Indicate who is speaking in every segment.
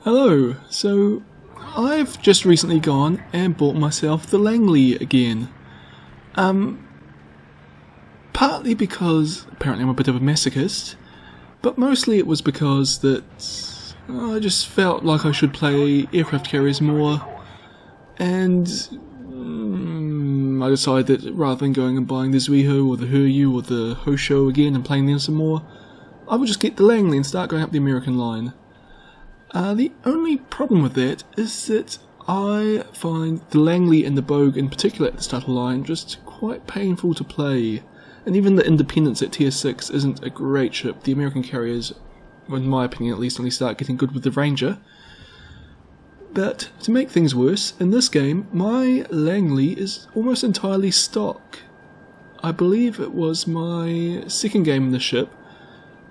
Speaker 1: Hello, so I've just recently gone and bought myself the Langley again. Partly because apparently I'm a bit of a masochist, but mostly it was because that I just felt like I should play aircraft carriers more, and I decided that rather than going and buying the Zuiho or the Hiryu or the Hosho again and playing them some more, I would just get the Langley and start going up the American line. The only problem with that is that I find the Langely and the Bogue in particular at the start of the line just quite painful to play, and even the Independence at tier 6 isn't a great ship. The American carriers, in my opinion at least, only start getting good with the Ranger. But to make things worse, in this game my Langley is almost entirely stock. I believe it was my second game in the ship,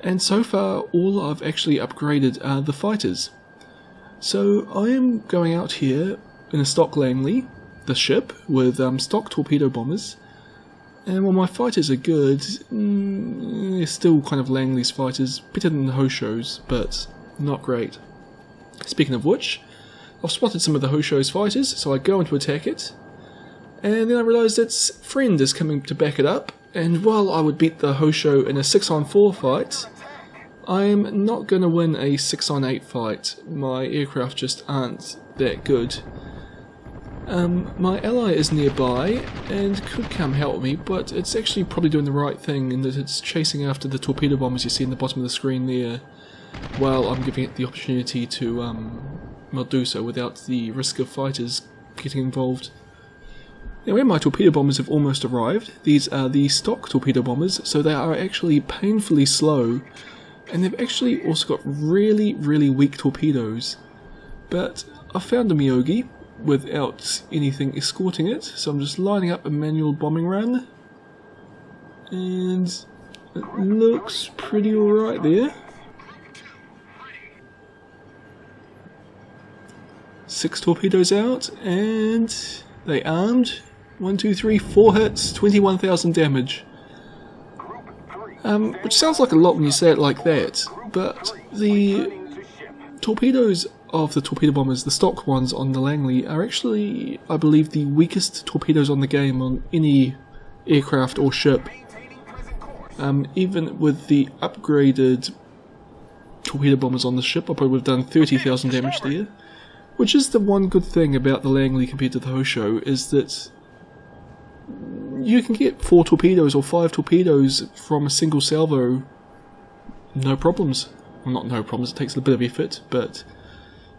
Speaker 1: and so far all I've actually upgraded are the fighters. So I am going out here in a stock Langley, the ship, with stock torpedo bombers, and while my fighters are good, they're still kind of Langley's fighters, better than the Hosho's, but not great. Speaking of which, I've spotted some of the Hosho's fighters, so I go in to attack it, and then I realise its friend is coming to back it up, and while I would beat the Hosho in a 6-on-4 fight, I'm not going to win a 6-on-8 fight. My aircraft just aren't that good. My ally is nearby and could come help me, but it's actually probably doing the right thing in that it's chasing after the torpedo bombers you see in the bottom of the screen there, while I'm giving it the opportunity to do so without the risk of fighters getting involved. Anyway, my torpedo bombers have almost arrived. These are the stock torpedo bombers, so they are actually painfully slow, and they've actually also got really weak torpedoes. But I found a Myogi without anything escorting it, so I'm just lining up a manual bombing run, and it looks pretty alright there. 6 torpedoes out, and they armed. 1, 2, 3, 4 hits, 21,000 damage. Which sounds like a lot when you say it like that, but the torpedoes of the torpedo bombers, the stock ones on the Langley, are actually, I believe, the weakest torpedoes on the game on any aircraft or ship. Even with the upgraded torpedo bombers on the ship, I probably would have done 30,000 damage there. Which is the one good thing about the Langley compared to the Hosho, is that you can get 4 torpedoes or 5 torpedoes from a single salvo, no problems. Well, not no problems, it takes a bit of effort, but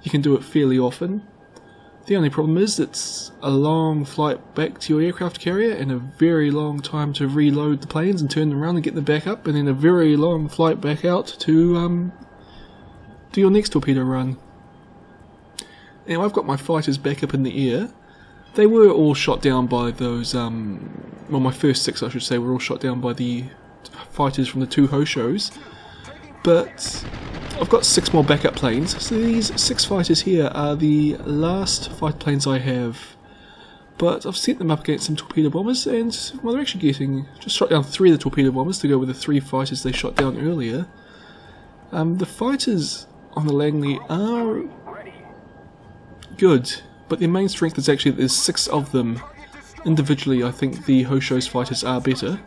Speaker 1: you can do it fairly often. The only problem is it's a long flight back to your aircraft carrier and a very long time to reload the planes and turn them around and get them back up, and then a very long flight back out to do your next torpedo run. Now I've got my fighters back up in the air. They were all shot down by those, well, my first 6 I should say were all shot down by the fighters from the 2 Hoshos. But I've got 6 more backup planes, so these 6 fighters here are the last fighter planes I have. But I've set them up against some torpedo bombers, and well, they're actually getting, just shot down 3 of the torpedo bombers to go with the 3 fighters they shot down earlier. The fighters on the Langley are good, but their main strength is actually that there's 6 of them. Individually, I think the Hosho's fighters are better.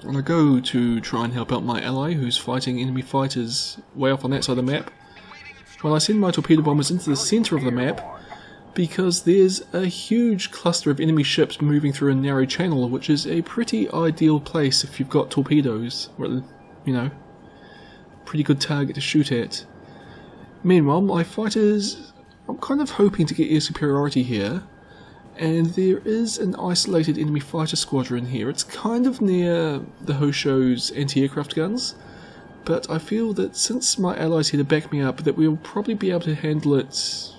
Speaker 1: And I go to try and help out my ally who's fighting enemy fighters way off on that side of the map. Well, I send my torpedo bombers into the centre of the map because there's a huge cluster of enemy ships moving through a narrow channel, which is a pretty ideal place if you've got torpedoes, or, you know, pretty good target to shoot at. Meanwhile, my fighters, I'm kind of hoping to get air superiority here, and there is an isolated enemy fighter squadron here. It's kind of near the Hosho's anti-aircraft guns, but I feel that since my allies here to back me up, that we'll probably be able to handle it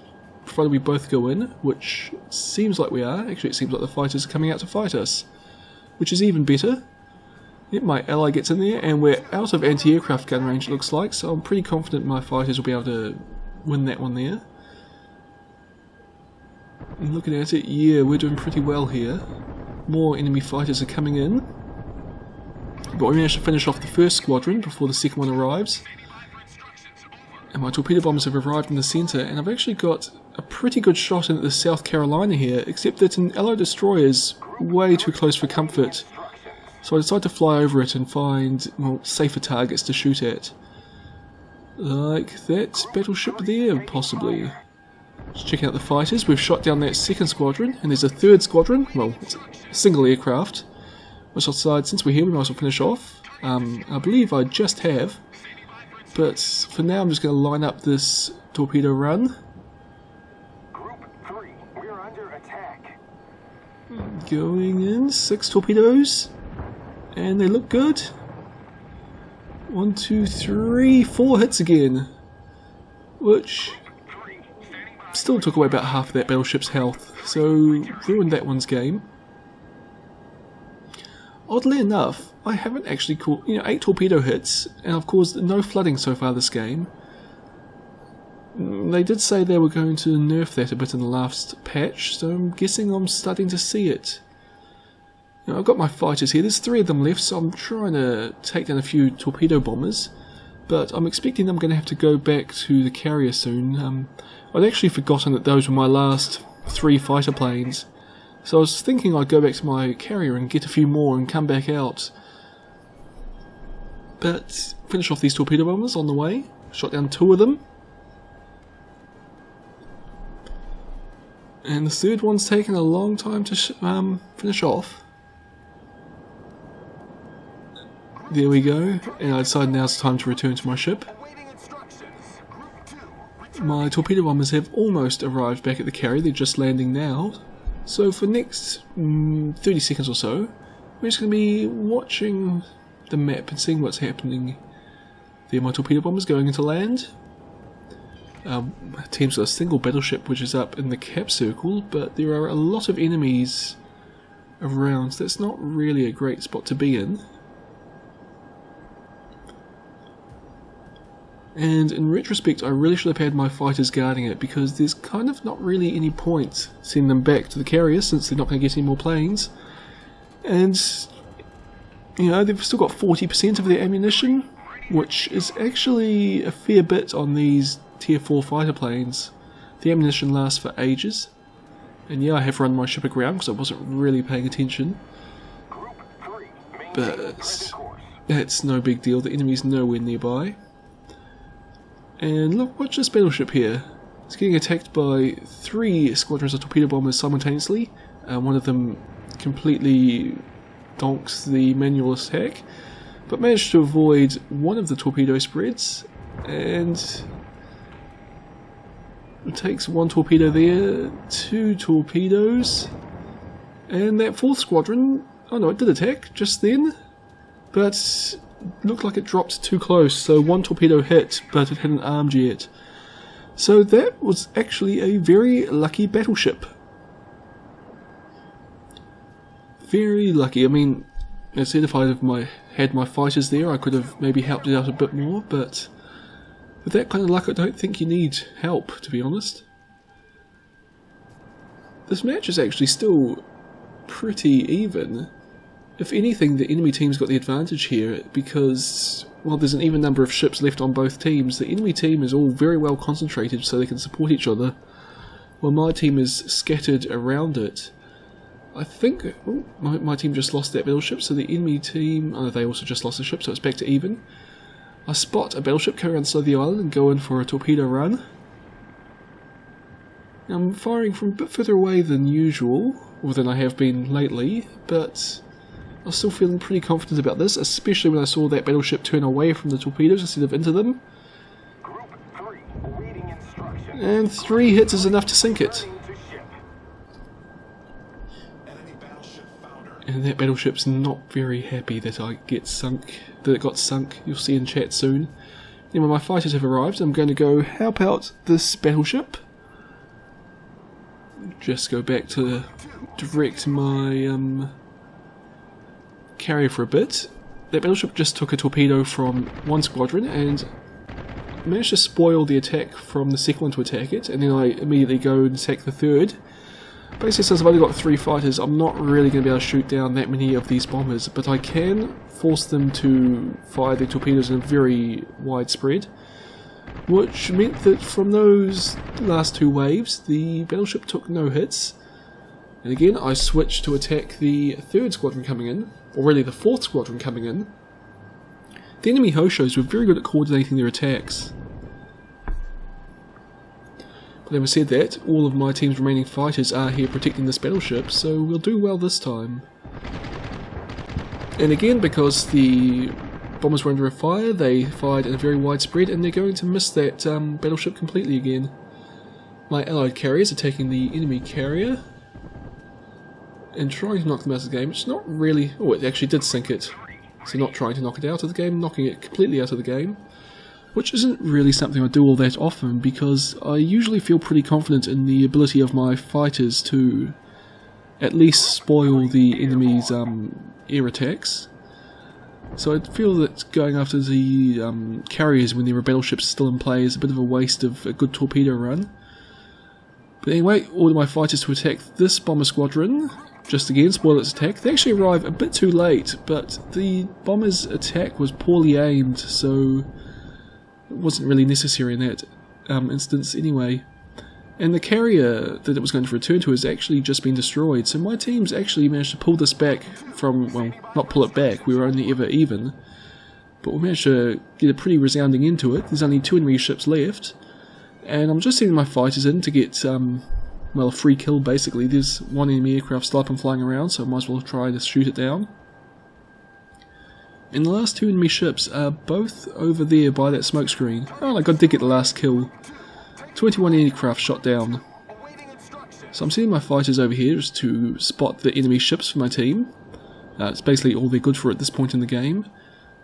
Speaker 1: provided we both go in, which seems like we are. Actually, it seems like the fighters are coming out to fight us, which is even better. Yep, my ally gets in there, and we're out of anti-aircraft gun range, it looks like, so I'm pretty confident my fighters will be able to win that one there. And looking at it, yeah, we're doing pretty well here. More enemy fighters are coming in. But we managed to finish off the first squadron before the second one arrives. And my torpedo bombers have arrived in the centre, and I've actually got a pretty good shot in at the South Carolina here, except that an Allied destroyer is way too close for comfort. So I decided to fly over it and find, well, safer targets to shoot at. Like that battleship there, possibly. Just checking out the fighters. We've shot down that second squadron, and there's a third squadron. Well, it's a single aircraft. Which I'll decide, since we're here, we might as well finish off. I believe I just have. But for now, I'm just going to line up this torpedo run.
Speaker 2: Group 3, we're under attack.
Speaker 1: Going in, 6 torpedoes. And they look good. 1, 2, 3, 4 hits again. Which still took away about half of that battleship's health. So, ruined that one's game. Oddly enough, I haven't actually caught, 8 torpedo hits, and I've caused no flooding so far this game. They did say they were going to nerf that a bit in the last patch, so I'm guessing I'm starting to see it. I've got my fighters here, there's 3 of them left, so I'm trying to take down a few torpedo bombers, but I'm expecting I'm going to have to go back to the carrier soon. I'd actually forgotten that those were my last 3 fighter planes. So I was thinking I'd go back to my carrier and get a few more and come back out. But finish off these torpedo bombers on the way. Shot down 2 of them. And the third one's taken a long time to finish off. There we go. And I decided now's the time to return to my ship. My torpedo bombers have almost arrived back at the carrier. They're just landing now. So for the next 30 seconds or so, we're just going to be watching the map and seeing what's happening. There, my torpedo bombers going into land. Team's got a single battleship which is up in the cap circle, but there are a lot of enemies around, so that's not really a great spot to be in. And in retrospect, I really should have had my fighters guarding it, because there's kind of not really any point sending them back to the carrier since they're not going to get any more planes. And, they've still got 40% of their ammunition, which is actually a fair bit on these tier 4 fighter planes. The ammunition lasts for ages. And yeah, I have run my ship aground because I wasn't really paying attention. But that's no big deal, the enemy's nowhere nearby. And look, watch this battleship here. It's getting attacked by 3 squadrons of torpedo bombers simultaneously. One of them completely donks the manual attack, but managed to avoid one of the torpedo spreads, and it takes 1 torpedo there, 2 torpedoes, and that 4th squadron, oh no, it did attack just then, but looked like it dropped too close, so 1 torpedo hit, but it hadn't armed yet. So that was actually a very lucky battleship. Very lucky. I mean, as I said, if I had my fighters there, I could have maybe helped it out a bit more, but with that kind of luck, I don't think you need help, to be honest. This match is actually still pretty even. If anything, the enemy team's got the advantage here, because while there's an even number of ships left on both teams, the enemy team is all very well concentrated so they can support each other, while my team is scattered around it. I think my team just lost that battleship, so the enemy team, oh, they also just lost a ship, so it's back to even. I spot a battleship coming around the side of the island and go in for a torpedo run. I'm firing from a bit further away than usual, or than I have been lately, but I was still feeling pretty confident about this, especially when I saw that battleship turn away from the torpedoes instead of into them. And 3 hits is enough to sink it. And that battleship's not very happy that it got sunk. You'll see in chat soon. Anyway, my fighters have arrived. I'm going to go help out this battleship. Just go back to direct my carrier for a bit. That battleship just took a torpedo from 1 squadron and managed to spoil the attack from the second one to attack it, and then I immediately go and attack the third. Basically, since I've only got 3 fighters, I'm not really going to be able to shoot down that many of these bombers, but I can force them to fire their torpedoes in a very wide spread. which meant that from those last two waves, the battleship took no hits. And again, I switched to attack the third squadron coming in, or really the fourth squadron coming in. The enemy Hoshos were very good at coordinating their attacks. But having said that, all of my team's remaining fighters are here protecting this battleship, so we'll do well this time. And again, because the bombers were under fire, they fired in a very wide spread, and they're going to miss that battleship completely again. My allied carriers attacking the enemy carrier and trying to knock them out of the game. It's not really... oh, it actually did sink it. So not trying to knock it out of the game, knocking it completely out of the game. Which isn't really something I do all that often, because I usually feel pretty confident in the ability of my fighters to at least spoil the enemy's air attacks. So I feel that going after the carriers when there are battleships still in play is a bit of a waste of a good torpedo run. But anyway, order my fighters to attack this bomber squadron. Just again, spoil its attack. They actually arrive a bit too late, but the bomber's attack was poorly aimed, so it wasn't really necessary in that instance anyway. And the carrier that it was going to return to has actually just been destroyed, so my team's actually managed to pull this back from, well, not pull it back, we were only ever even, but we managed to get a pretty resounding end to it. There's only 2 enemy ships left, and I'm just sending my fighters in to get, well, a free kill basically. There's one enemy aircraft still up and flying around, so I might as well try to shoot it down. And the last 2 enemy ships are both over there by that smoke screen. Oh, I did get the last kill. 21 aircraft shot down. So I'm sending my fighters over here just to spot the enemy ships for my team. It's basically all they're good for at this point in the game.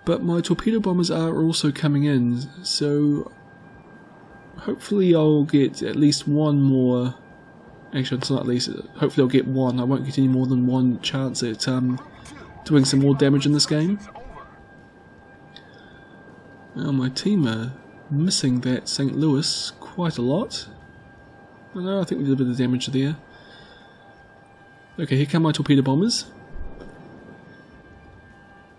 Speaker 1: But my torpedo bombers are also coming in, so hopefully I'll get at least one more. Actually, it's not at least. Hopefully I'll get one. I won't get any more than one chance at doing some more damage in this game. Now my team are missing that St. Louis quite a lot. I think we did a bit of damage there. Okay, here come my torpedo bombers.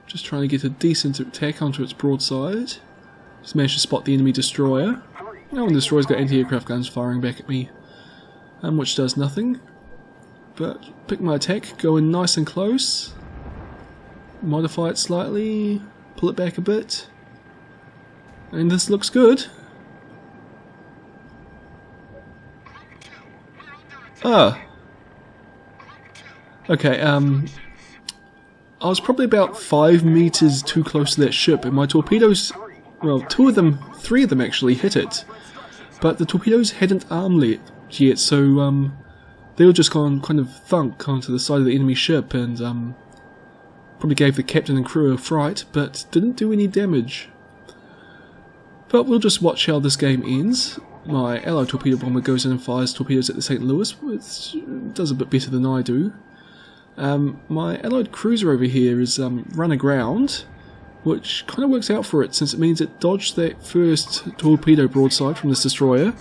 Speaker 1: Just trying to get a decent attack onto its broadside. Just managed to spot the enemy destroyer. Now the destroyer's got anti-aircraft guns firing back at me, which does nothing. But pick my attack, go in nice and close, modify it slightly, pull it back a bit, and this looks good. Ah. Okay, I was probably about 5 meters too close to that ship, and my torpedoes, well, 3 of them actually hit it. But the torpedoes hadn't armed yet, so they were just gone kind of thunk onto the side of the enemy ship, and probably gave the captain and crew a fright, but didn't do any damage. But we'll just watch how this game ends. My allied torpedo bomber goes in and fires torpedoes at the St. Louis, which does a bit better than I do. My allied cruiser over here is run aground, which kind of works out for it, since it means it dodged that first torpedo broadside from this destroyer,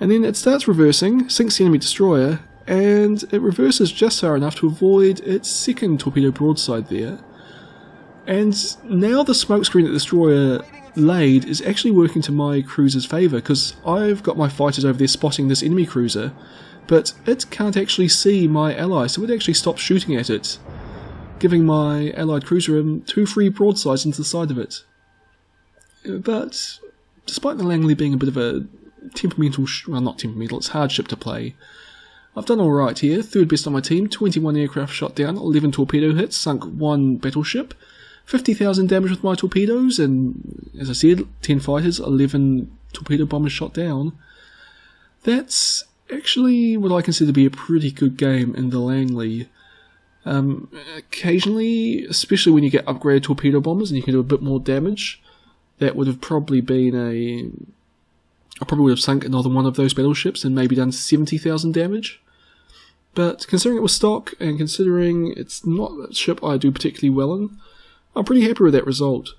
Speaker 1: and then it starts reversing, sinks the enemy destroyer, and it reverses just far enough to avoid its second torpedo broadside there. And now the smokescreen that the destroyer laid is actually working to my cruiser's favour, because I've got my fighters over there spotting this enemy cruiser, but it can't actually see my ally, so it actually stops shooting at it, giving my allied cruiser 2 free broadsides into the side of it. But despite the Langley being a bit of a temperamental, well, not temperamental, it's hard ship to play, I've done alright here. 3rd best on my team, 21 aircraft shot down, 11 torpedo hits, sunk 1 battleship, 50,000 damage with my torpedoes, and as I said, 10 fighters, 11 torpedo bombers shot down. That's actually what I consider to be a pretty good game in the Langley. Occasionally, especially when you get upgraded torpedo bombers and you can do a bit more damage, that would have probably been I probably would have sunk another one of those battleships and maybe done 70,000 damage. But considering it was stock, and considering it's not a ship I do particularly well in, I'm pretty happy with that result.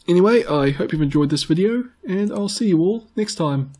Speaker 1: Anyway, I hope you've enjoyed this video, and I'll see you all next time.